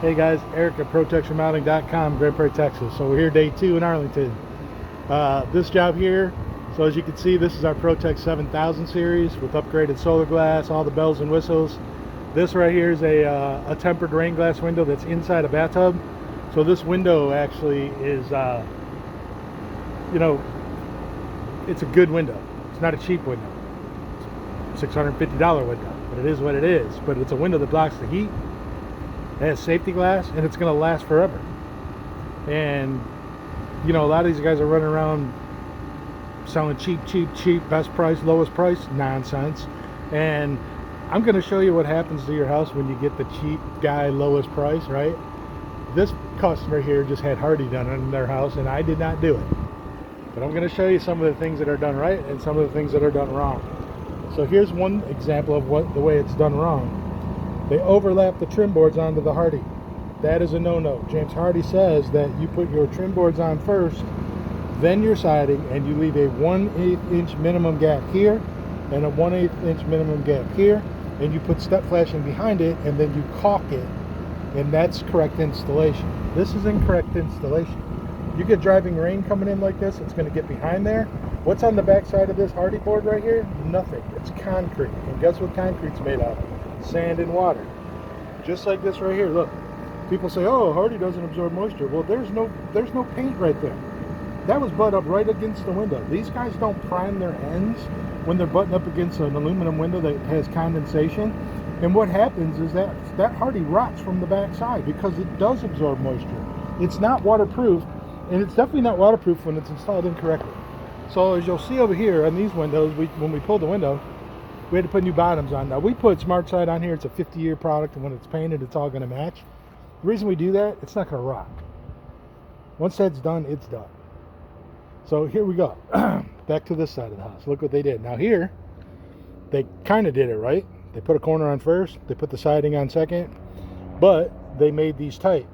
Hey guys, Eric at ProTexRemodeling.com, Grand Prairie, Texas. So we're here day 2 in Arlington. This job here, so as you can see, this is our ProTex 7000 series with upgraded solar glass, all the bells and whistles. This right here is a tempered rain glass window that's inside a bathtub. So this window actually is, it's a good window. It's not a cheap window. It's a $650 window, but it is what it is. But it's a window that blocks the heat. It has safety glass, and it's going to last forever. And a lot of these guys are running around selling cheap, best price, lowest price nonsense. And I'm going to show you what happens to your house when you get the cheap guy, lowest price, right? This customer here just had Hardy done in their house, and I did not do it. But I'm going to show you some of the things that are done right and some of the things that are done wrong. So here's one example of the way it's done wrong. They overlap the trim boards onto the Hardy. That is a no-no. James Hardy says that you put your trim boards on first, then your siding, and you leave a 1/8 inch minimum gap here and a 1/8 inch minimum gap here, and you put step flashing behind it, and then you caulk it, and that's correct installation. This is incorrect installation. You get driving rain coming in like this, it's going to get behind there. What's on the back side of this Hardy board right here? Nothing. It's concrete. And guess what concrete's made out of? Sand and water. Just like this right here. Look, people say, oh, Hardy doesn't absorb moisture. Well, there's no paint right there. That was butt up right against the window. These guys don't prime their ends when they're butting up against an aluminum window that has condensation. And what happens is that Hardy rots from the back side because it does absorb moisture. It's not waterproof, and it's definitely not waterproof when it's installed incorrectly. So as you'll see over here on these windows, when we pulled the window, we had to put new bottoms on. Now we put Smart Side on here. It's a 50-year product, and when it's painted, it's all going to match. The reason we do that, it's not going to rot. Once that's done, it's done. So here we go. Back to this side of the house. Look what they did. Now here, they kind of did it right. They put a corner on first. They put the siding on second. But they made these tight.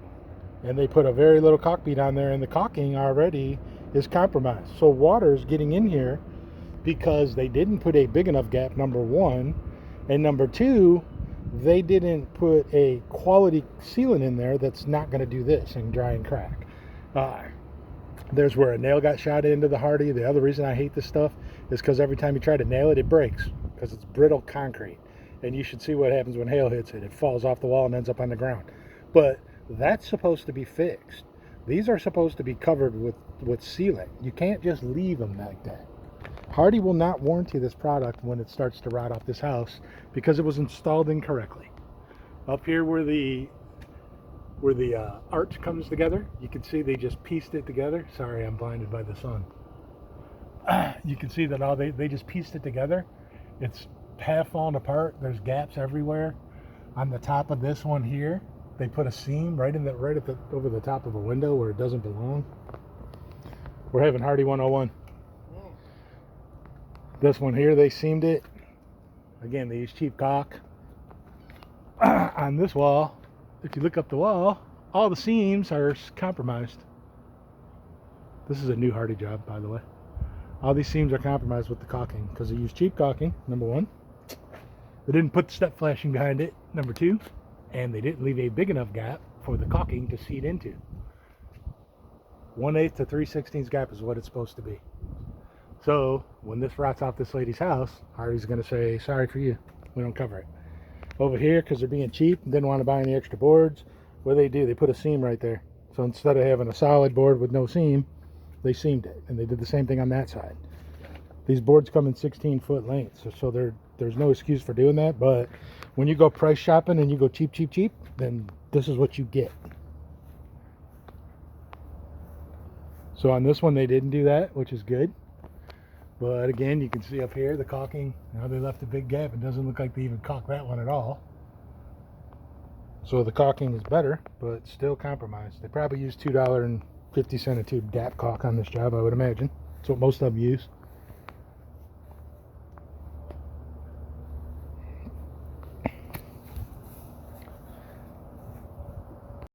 And they put a very little caulk bead on there, and the caulking already is compromised. So water's getting in here because they didn't put a big enough gap, number one. And number two, they didn't put a quality sealant in there that's not going to do this and dry and crack. There's where a nail got shot into the Hardy. The other reason I hate this stuff is because every time you try to nail it, it breaks because it's brittle concrete. And you should see what happens when hail hits it. It falls off the wall and ends up on the ground. But that's supposed to be fixed. These are supposed to be covered with sealant. You can't just leave them like that. Hardy will not warranty this product when it starts to rot off this house because it was installed incorrectly. Up here where the arch comes together, you can see they just pieced it together. Sorry, I'm blinded by the sun. You can see that they just pieced it together. It's half falling apart. There's gaps everywhere. On the top of this one here, they put a seam right over the top of a window where it doesn't belong. We're having Hardy 101. This one here, they seamed it. Again, they use cheap caulk. On this wall, if you look up the wall, all the seams are compromised. This is a new Hardy job, by the way. All these seams are compromised with the caulking because they use cheap caulking, number one. They didn't put step flashing behind it, number two. And they didn't leave a big enough gap for the caulking to seat into. 1/8 to 3/16 gap is what it's supposed to be. So when this rots off this lady's house, Hardy's going to say, sorry for you, we don't cover it. Over here, because they're being cheap and didn't want to buy any extra boards, what do? They put a seam right there. So instead of having a solid board with no seam, they seamed it. And they did the same thing on that side. These boards come in 16-foot lengths, so there's no excuse for doing that. But when you go price shopping and you go cheap, then this is what you get. So on this one, they didn't do that, which is good. But again, you can see up here the caulking. Now they left a big gap. It doesn't look like they even caulked that one at all. So the caulking is better, but still compromised. They probably used $2.50 a tube gap caulk on this job, I would imagine. That's what most of them use.